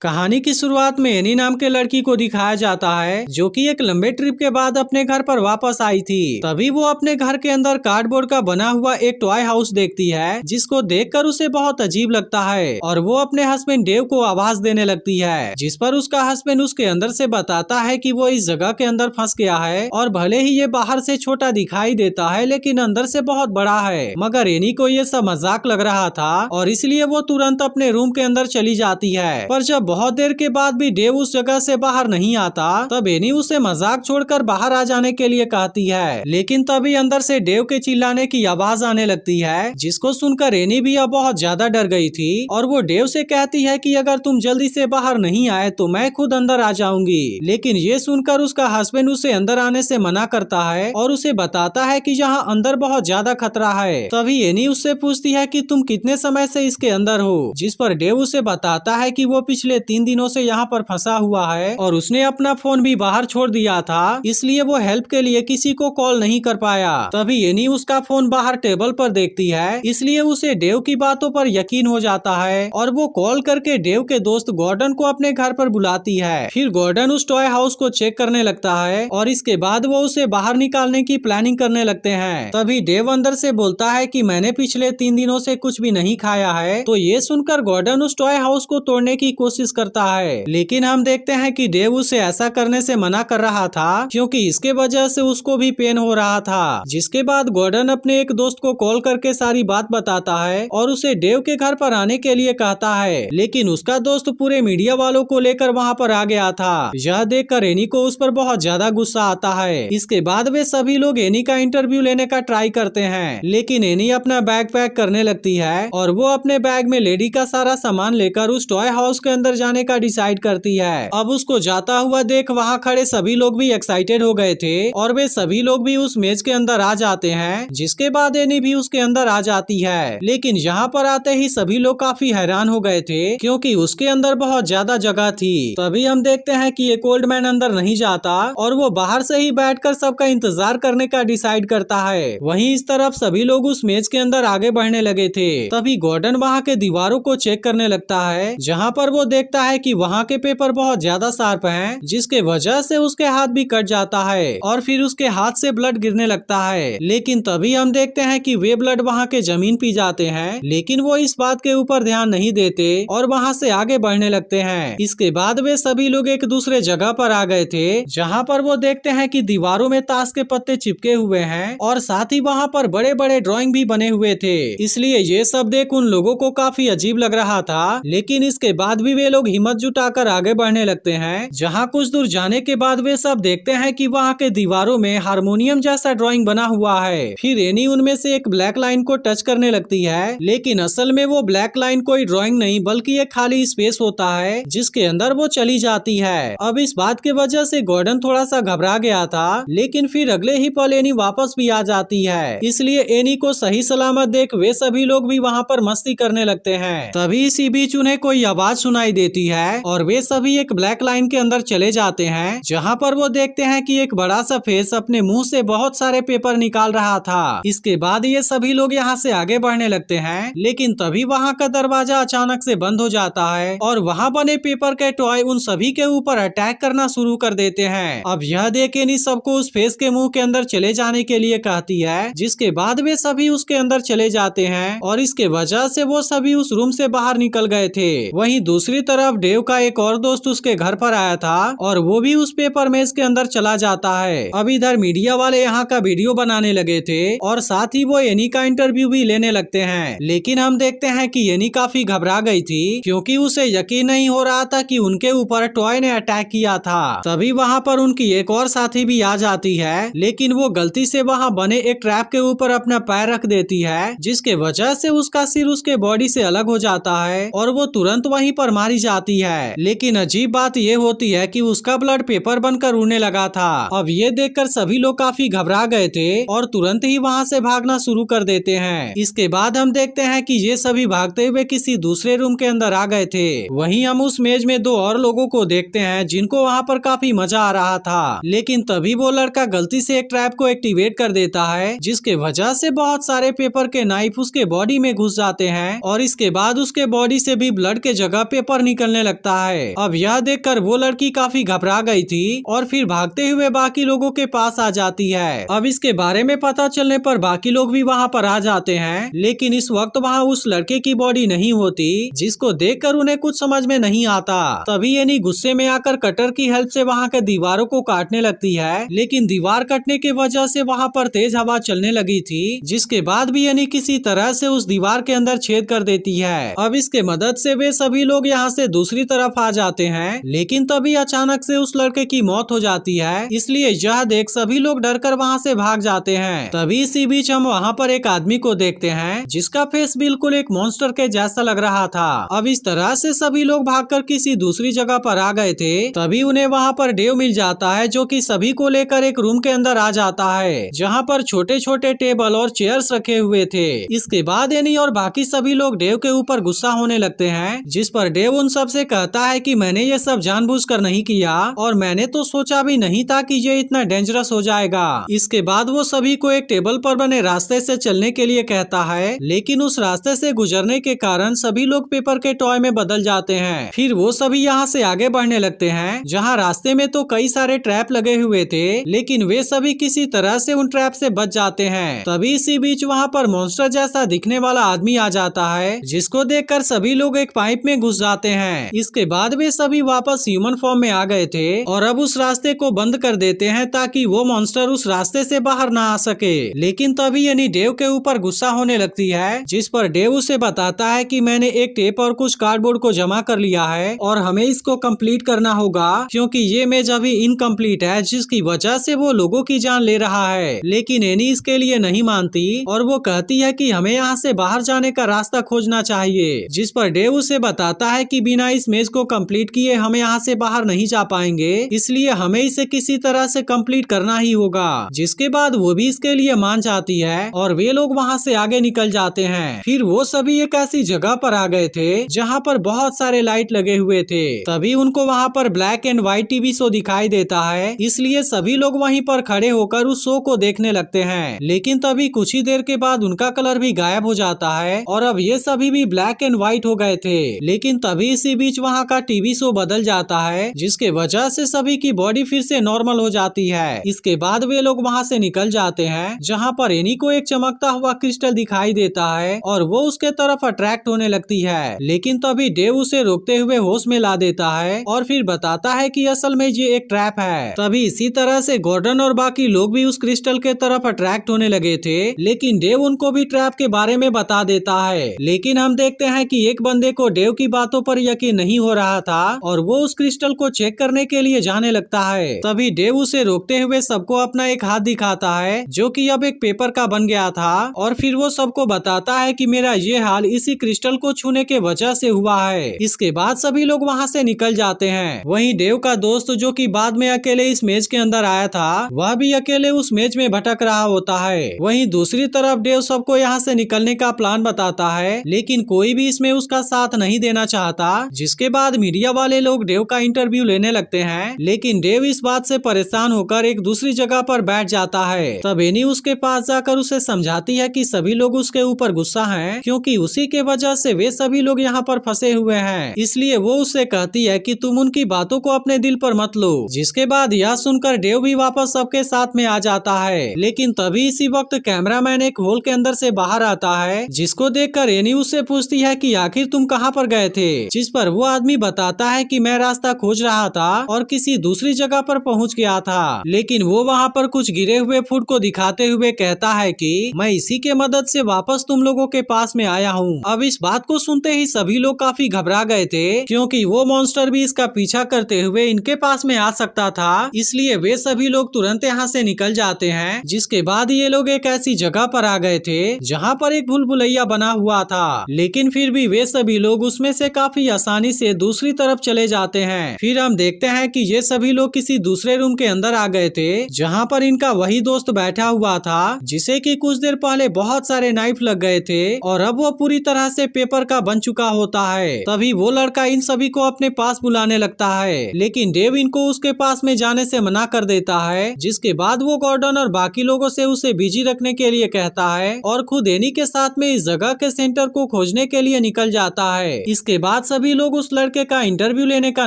कहानी की शुरुआत में एनी नाम के लड़की को दिखाया जाता है जो कि एक लंबे ट्रिप के बाद अपने घर पर वापस आई थी। तभी वो अपने घर के अंदर कार्डबोर्ड का बना हुआ एक टॉय हाउस देखती है जिसको देखकर उसे बहुत अजीब लगता है और वो अपने हस्बैंड डेव को आवाज देने लगती है, जिस पर उसका हस्बैंड उसके अंदर से बताता है कि वो इस जगह के अंदर फंस गया है और भले ही ये बाहर से छोटा दिखाई देता है लेकिन अंदर से बहुत बड़ा है। मगर एनी को ये सब मजाक लग रहा था और इसलिए वो तुरंत अपने रूम के अंदर चली जाती है। पर जब बहुत देर के बाद भी डेव उस जगह से बाहर नहीं आता तब एनी उसे मजाक छोड़कर बाहर आ जाने के लिए कहती है, लेकिन तभी अंदर से डेव के चिल्लाने की आवाज आने लगती है जिसको सुनकर एनी भी अब बहुत ज्यादा डर गई थी और वो डेव से कहती है कि अगर तुम जल्दी से बाहर नहीं आए तो मैं खुद अंदर आ जाऊंगी। लेकिन ये सुनकर उसका हस्बैंड उसे अंदर आने से मना करता है और उसे बताता है कि यहाँ अंदर बहुत ज्यादा खतरा है। तभी एनी उससे पूछती है कि तुम कितने समय से इसके अंदर हो, जिस पर डेव उसे बताता है कि वो पिछले 3 दिनों से यहाँ पर फंसा हुआ है और उसने अपना फोन भी बाहर छोड़ दिया था, इसलिए वो हेल्प के लिए किसी को कॉल नहीं कर पाया। तभी एनी उसका फोन बाहर टेबल पर देखती है, इसलिए उसे डेव की बातों पर यकीन हो जाता है और वो कॉल करके डेव के दोस्त गॉर्डन को अपने घर पर बुलाती है। फिर गॉर्डन उस टॉय हाउस को चेक करने लगता है और इसके बाद वो उसे बाहर निकालने की प्लानिंग करने लगते हैं। तभी डेव अंदर से बोलता है कि मैंने पिछले 3 दिनों से कुछ भी नहीं खाया है। तो ये सुनकर गॉर्डन उस टॉय हाउस को तोड़ने की कोशिश करता है, लेकिन हम देखते हैं कि डेव उसे ऐसा करने से मना कर रहा था क्योंकि इसके वजह से उसको भी पेन हो रहा था। जिसके बाद गॉर्डन अपने एक दोस्त को कॉल करके सारी बात बताता है और उसे डेव के घर पर आने के लिए कहता है, लेकिन उसका दोस्त पूरे मीडिया वालों को लेकर वहाँ पर आ गया था। यह देखकर एनी को उस पर बहुत ज्यादा गुस्सा आता है। इसके बाद वे सभी लोग एनी का इंटरव्यू लेने का ट्राई करते हैं, लेकिन एनी अपना बैग पैक करने लगती है और वो अपने बैग में लेडी का सारा सामान लेकर उस टॉय हाउस के अंदर जाने का डिसाइड करती है। अब उसको जाता हुआ देख वहाँ खड़े सभी लोग भी एक्साइटेड हो गए थे और वे सभी लोग भी उस मेज के अंदर आ जाते हैं, जिसके बाद एनी भी उसके अंदर आ जाती है। लेकिन यहाँ पर आते ही सभी लोग काफी हैरान हो गए थे क्योंकि उसके अंदर बहुत ज्यादा जगह थी। तभी हम देखते हैं कि एक ओल्ड मैन अंदर नहीं जाता और वो बाहर से ही बैठकर सबका इंतजार करने का डिसाइड करता है। वहीं इस तरफ सभी लोग उस मेज के अंदर आगे बढ़ने लगे थे। तभी गॉर्डन वहाँ के दीवारों को चेक करने लगता है, जहाँ पर वो देखता है कि वहाँ के पेपर बहुत ज्यादा शार्प हैं, जिसके वजह से उसके हाथ भी कट जाता है और फिर उसके हाथ से ब्लड गिरने लगता है। लेकिन तभी हम देखते हैं कि वे ब्लड वहाँ के जमीन पी जाते हैं, लेकिन वो इस बात के ऊपर ध्यान नहीं देते और वहाँ से आगे बढ़ने लगते हैं। इसके बाद वे सभी लोग एक दूसरे जगह पर आ गए थे, जहाँ पर वो देखते हैं कि दीवारों में ताश के पत्ते चिपके हुए हैं और साथ ही वहाँ पर बड़े बड़े ड्राइंग भी बने हुए थे। इसलिए ये सब देख उन लोगों को काफी अजीब लग रहा था, लेकिन इसके बाद भी वे लोग हिम्मत जुटाकर आगे बढ़ने लगते हैं। जहाँ कुछ दूर जाने के बाद वे सब देखते हैं कि वहाँ के दीवारों में हारमोनियम जैसा ड्राइंग बना हुआ है। फिर एनी उनमें से एक ब्लैक लाइन को टच करने लगती है, लेकिन असल में वो ब्लैक लाइन कोई ड्राइंग नहीं बल्कि एक खाली स्पेस होता है जिसके अंदर वो चली जाती है। अब इस बात की वजह से गॉर्डन थोड़ा सा घबरा गया था, लेकिन फिर अगले ही पल एनी वापस भी आ जाती है। इसलिए एनी को सही सलामत देख वे सभी लोग भी वहाँ पर मस्ती करने लगते हैं। तभी इसी बीच उन्हें कोई आवाज सुनाई देती है और वे सभी एक ब्लैक लाइन के अंदर चले जाते हैं, जहाँ पर वो देखते हैं कि एक बड़ा सा फेस अपने मुंह से बहुत सारे पेपर निकाल रहा था। इसके बाद ये सभी लोग यहाँ से आगे बढ़ने लगते हैं, लेकिन तभी वहाँ का दरवाजा अचानक से बंद हो जाता है और वहाँ बने पेपर के टॉय उन सभी के ऊपर अटैक करना शुरू कर देते हैं। अब यह देख एनी सबको उस फेस के मुंह के अंदर चले जाने के लिए कहती है, जिसके बाद वे सभी उसके अंदर चले जाते हैं और इसके वजह से वो सभी उस रूम से बाहर निकल गए थे। वहीं दूसरी तरफ डेव का एक और दोस्त उसके घर पर आया था और वो भी उस पेपर मेज के अंदर चला जाता है। अब इधर मीडिया वाले यहाँ का वीडियो बनाने लगे थे और साथ ही वो एनी का इंटरव्यू भी लेने लगते हैं, लेकिन हम देखते हैं कि एनी काफी घबरा गई थी क्योंकि उसे यकीन नहीं हो रहा था कि उनके ऊपर टॉय ने अटैक किया था। तभी वहाँ पर उनकी एक और साथी भी आ जाती है, लेकिन वो गलती से वहाँ बने एक ट्रैप के ऊपर अपना पैर रख देती है, जिसके वजह से उसका सिर उसके बॉडी से अलग हो जाता है और वो तुरंत वहीं पर मारी जाती है। लेकिन अजीब बात ये होती है कि उसका ब्लड पेपर बनकर उड़ने लगा था। अब ये देखकर सभी लोग काफी घबरा गए थे और तुरंत ही वहाँ से भागना शुरू कर देते हैं। इसके बाद हम देखते हैं कि ये सभी भागते हुए किसी दूसरे रूम के अंदर आ गए थे। वहीं हम उस मेज में 2 और लोगों को देखते हैं जिनको वहाँ पर काफी मजा आ रहा था, लेकिन तभी वो लड़का गलती से एक ट्रैप को एक्टिवेट कर देता है, जिसके वजह से बहुत सारे पेपर के नाइफ उसके बॉडी में घुस जाते हैं और इसके बाद उसके बॉडी से भी ब्लड के जगह पेपर निकलने लगता है। अब यह देखकर वो लड़की काफी घबरा गई थी और फिर भागते हुए बाकी लोगों के पास आ जाती है। अब इसके बारे में पता चलने पर बाकी लोग भी वहाँ पर आ जाते हैं, लेकिन इस वक्त वहाँ उस लड़के की बॉडी नहीं होती, जिसको देखकर उन्हें कुछ समझ में नहीं आता। तभी एनी गुस्से में आकर कटर की हेल्प से वहाँ के दीवारों को काटने लगती है, लेकिन दीवार कटने की वजह से वहाँ पर तेज हवा चलने लगी थी, जिसके बाद भी एनी किसी तरह से उस दीवार के अंदर छेद कर देती है। अब इसके मदद से वे सभी लोग यहाँ से दूसरी तरफ आ जाते हैं, लेकिन तभी अचानक से उस लड़के की मौत हो जाती है, इसलिए यह देख सभी लोग डरकर वहाँ से भाग जाते हैं। तभी इसी बीच हम वहाँ पर एक आदमी को देखते हैं जिसका फेस बिल्कुल एक मॉन्स्टर के जैसा लग रहा था। अब इस तरह से सभी लोग भागकर किसी दूसरी जगह पर आ गए थे। तभी उन्हें वहाँ पर डेव मिल जाता है, जो कि सभी को लेकर एक रूम के अंदर आ जाता है, जहाँ पर छोटे छोटे टेबल और चेयर्स रखे हुए थे। इसके बाद एनी और बाकी सभी लोग डेव के ऊपर गुस्सा होने लगते हैं, जिस पर डेव उन सब से कहता है कि मैंने ये सब जानबूझकर नहीं किया और मैंने तो सोचा भी नहीं था कि ये इतना डेंजरस हो जाएगा। इसके बाद वो सभी को एक टेबल पर बने रास्ते से चलने के लिए कहता है, लेकिन उस रास्ते से गुजरने के कारण सभी लोग पेपर के टॉय में बदल जाते हैं। फिर वो सभी यहाँ से आगे बढ़ने लगते हैं, जहाँ रास्ते में तो कई सारे ट्रैप लगे हुए थे, लेकिन वे सभी किसी तरह से उन ट्रैप से बच जाते हैं। तभी इसी बीच वहाँ पर मॉन्स्टर जैसा दिखने वाला आदमी आ जाता है, जिसको देखकर सभी लोग एक पाइप में घुस जाते हैं। इसके बाद वे सभी वापस ह्यूमन फॉर्म में आ गए थे और अब उस रास्ते को बंद कर देते हैं ताकि वो मॉन्स्टर उस रास्ते से बाहर ना आ सके। लेकिन तभी यानी डेव के ऊपर गुस्सा होने लगती है, जिस पर डेव उसे बताता है कि मैंने एक टेप और कुछ कार्डबोर्ड को जमा कर लिया है और हमें इसको कंप्लीट करना होगा, क्योंकि ये मेज अभी इनकम्प्लीट है, जिसकी वजह से वो लोगों की जान ले रहा है। लेकिन एनी इसके लिए नहीं मानती और वो कहती है कि हमें यहाँ से बाहर जाने का रास्ता खोजना चाहिए, जिस पर डेव उसे बताता है कि बिना इस मेज को कंप्लीट किए हमें यहाँ से बाहर नहीं जा पाएंगे, इसलिए हमें इसे किसी तरह से कंप्लीट करना ही होगा। जिसके बाद वो भी इसके लिए मान जाती है और वे लोग वहाँ से आगे निकल जाते हैं। फिर वो सभी एक ऐसी जगह पर आ गए थे जहाँ पर बहुत सारे लाइट लगे हुए थे। तभी उनको वहाँ पर black and white TV show दिखाई देता है, इसलिए सभी लोग वहीं पर खड़े होकर उस शो को देखने लगते हैं। लेकिन तभी कुछ ही देर के बाद उनका कलर भी गायब हो जाता है और अब ये सभी भी ब्लैक एंड व्हाइट हो गए थे। लेकिन तभी इसी बीच वहाँ का टीवी शो बदल जाता है, जिसके वजह से सभी की बॉडी फिर से नॉर्मल हो जाती है। इसके बाद वे लोग वहाँ से निकल जाते हैं, जहाँ पर एनी को एक चमकता हुआ क्रिस्टल दिखाई देता है और वो उसके तरफ अट्रैक्ट होने लगती है। लेकिन तभी डेव उसे रोकते हुए होश में ला देता है और फिर बताता है कि असल में ये एक ट्रैप है। तभी इसी तरह से गॉर्डन और बाकी लोग भी उस क्रिस्टल के तरफ अट्रैक्ट होने लगे थे, लेकिन डेव उनको भी ट्रैप के बारे में बता देता है। लेकिन हम देखते हैं कि एक बंदे को डेव की बातों पर यकीन नहीं हो रहा था और वो उस क्रिस्टल को चेक करने के लिए जाने लगता है। तभी डेव उसे रोकते हुए सबको अपना एक हाथ दिखाता है, जो कि अब एक पेपर का बन गया था, और फिर वो सबको बताता है कि मेरा ये हाल इसी क्रिस्टल को छूने के वजह से हुआ है। इसके बाद सभी लोग वहाँ से निकल जाते हैं। वहीं डेव का दोस्त, जो कि बाद में अकेले इस मेज के अंदर आया था, वह भी अकेले उस मेज में भटक रहा होता है। वहीं दूसरी तरफ डेव सबको यहाँ से निकलने का प्लान बताता है, लेकिन कोई भी इसमें उसका साथ नहीं देना चाहता। जिसके बाद मीडिया वाले लोग डेव का इंटरव्यू लेने लगते हैं, लेकिन डेव इस बात से परेशान होकर एक दूसरी जगह पर बैठ जाता है। तब एनी उसके पास जाकर उसे समझाती है कि सभी लोग उसके ऊपर गुस्सा हैं, क्योंकि उसी के वजह से वे सभी लोग यहाँ पर फंसे हुए हैं। इसलिए वो उससे कहती है कि तुम उनकी बातों को अपने दिल पर मत लो। जिसके बाद यह सुनकर डेव भी वापस सबके साथ में आ जाता है। लेकिन तभी इसी वक्त कैमरामैन एक होल के अंदर से बाहर आता है, जिसको देखकर एनी उससे पूछती है कि आखिर तुम कहाँ पर गए थे। जिस पर वो आदमी बताता है कि मैं रास्ता खोज रहा था और किसी दूसरी जगह पर पहुँच गया था, लेकिन वो वहाँ पर कुछ गिरे हुए फूड को दिखाते हुए कहता है कि मैं इसी के मदद से वापस तुम लोगों के पास में आया हूँ। अब इस बात को सुनते ही सभी लोग काफी घबरा गए थे, क्योंकि वो मॉन्स्टर भी इसका पीछा करते हुए इनके पास में आ सकता था। इसलिए वे सभी लोग तुरंत यहाँ से निकल जाते हैं। जिसके बाद ये लोग एक ऐसी जगह पर आ गए थे जहाँ पर एक भूल भुलैया बना हुआ था, लेकिन फिर भी वे सभी लोग उसमें से काफी आसानी से दूसरी तरफ चले जाते हैं। फिर हम देखते हैं कि ये सभी लोग किसी दूसरे रूम के अंदर आ गए थे, जहाँ पर इनका वही दोस्त बैठा हुआ था, जिसे कि कुछ देर पहले बहुत सारे नाइफ लग गए थे और अब वो पूरी तरह से पेपर का बन चुका होता है। तभी वो लड़का इन सभी को अपने पास बुलाने लगता है, लेकिन डेव इनको उसके पास में जाने से मना कर देता है। जिसके बाद वो गॉर्डन और बाकी लोगों से उसे बिजी रखने के लिए कहता है और खुद एनी के साथ में इस जगह के सेंटर को खोजने के लिए निकल जाता है। इसके बाद सभी सभी लोग उस लड़के का इंटरव्यू लेने का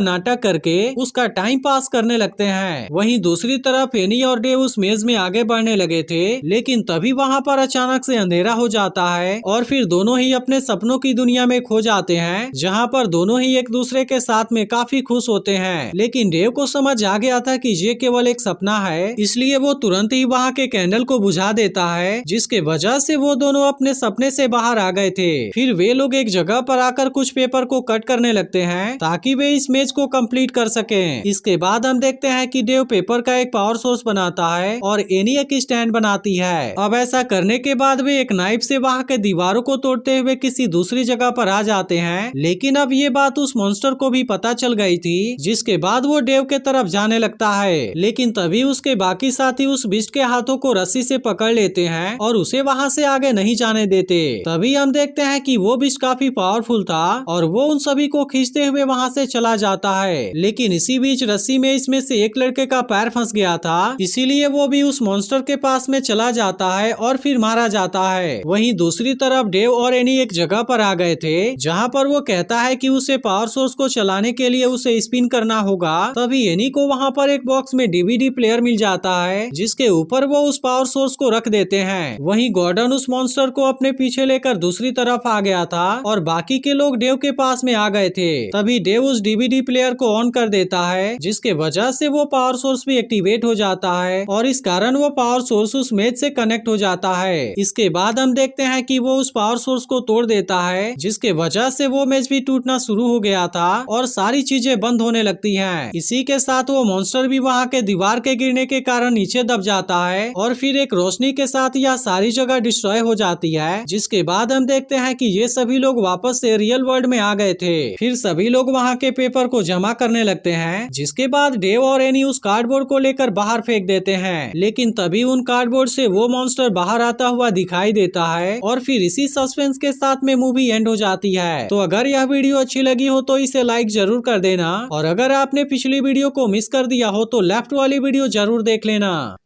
नाटक करके उसका टाइम पास करने लगते हैं। वहीं दूसरी तरफ एनी और डेव उस मेज में आगे बढ़ने लगे थे, लेकिन तभी वहाँ पर अचानक से अंधेरा हो जाता है और फिर दोनों ही अपने सपनों की दुनिया में खो जाते हैं, जहाँ पर दोनों ही एक दूसरे के साथ में काफी खुश होते हैं। लेकिन डेव को समझ आ गया था कि ये केवल एक सपना है, इसलिए वो तुरंत ही वहाँ के कैंडल को बुझा देता है, जिसके वजह से वो दोनों अपने सपने से बाहर आ गए थे। फिर वे लोग एक जगह पर आकर कुछ पेपर को कट करने लगते हैं ताकि वे इस मेज को कंप्लीट कर सकें। इसके बाद हम देखते हैं कि डेव पेपर का एक पावर सोर्स बनाता है और एनी एक स्टैंड बनाती है। अब ऐसा करने के बाद वे एक नाइफ से वहाँ के दीवारों को तोड़ते हुए किसी दूसरी जगह पर आ जाते हैं। लेकिन अब ये बात उस मॉन्स्टर को भी पता चल गई थी, जिसके बाद वो डेव के तरफ जाने लगता है। लेकिन तभी उसके बाकी साथी उस बिस्ट के हाथों को रस्सी से पकड़ लेते हैं और उसे वहाँ से आगे नहीं जाने देते। तभी हम देखते हैं कि वो बिस्ट काफी पावरफुल था और वो उन सभी को खींचते हुए वहाँ से चला जाता है। लेकिन इसी बीच रस्सी में इसमें से एक लड़के का पैर फंस गया था, इसीलिए वो भी उस मॉन्स्टर के पास में चला जाता है और फिर मारा जाता है। वहीं दूसरी तरफ डेव और एनी एक जगह पर आ गए थे, जहाँ पर वो कहता है कि उसे पावर सोर्स को चलाने के लिए उसे स्पिन करना होगा। तभी एनी को वहाँ पर एक बॉक्स में डीवीडी प्लेयर मिल जाता है, जिसके ऊपर वो उस पावर सोर्स को रख देते हैं। वहीं गॉर्डन उस मॉन्स्टर को अपने पीछे लेकर दूसरी तरफ आ गया था और बाकी के लोग डेव के पास में आ गए थे। तभी डेव उस डीवीडी प्लेयर को ऑन कर देता है, जिसके वजह से वो पावर सोर्स भी एक्टिवेट हो जाता है और इस कारण वो पावर सोर्स उस मेज से कनेक्ट हो जाता है। इसके बाद हम देखते हैं कि वो उस पावर सोर्स को तोड़ देता है, जिसके वजह से वो मेज भी टूटना शुरू हो गया था और सारी चीजें बंद होने लगती हैं। इसी के साथ वो मॉन्स्टर भी वहाँ के दीवार के गिरने के कारण नीचे दब जाता है और फिर एक रोशनी के साथ यह सारी जगह डिस्ट्रॉय हो जाती है। जिसके बाद हम देखते हैं कि ये सभी लोग वापस से रियल वर्ल्ड में आ गए थे। फिर सभी लोग वहाँ के पेपर को जमा करने लगते हैं, जिसके बाद डेव और एनी उस कार्डबोर्ड को लेकर बाहर फेंक देते हैं। लेकिन तभी उन कार्डबोर्ड से वो मॉन्स्टर बाहर आता हुआ दिखाई देता है और फिर इसी सस्पेंस के साथ में मूवी एंड हो जाती है। तो अगर यह वीडियो अच्छी लगी हो तो इसे लाइक जरूर कर देना और अगर आपने पिछली वीडियो को मिस कर दिया हो तो लेफ्ट वाली वीडियो जरूर देख लेना।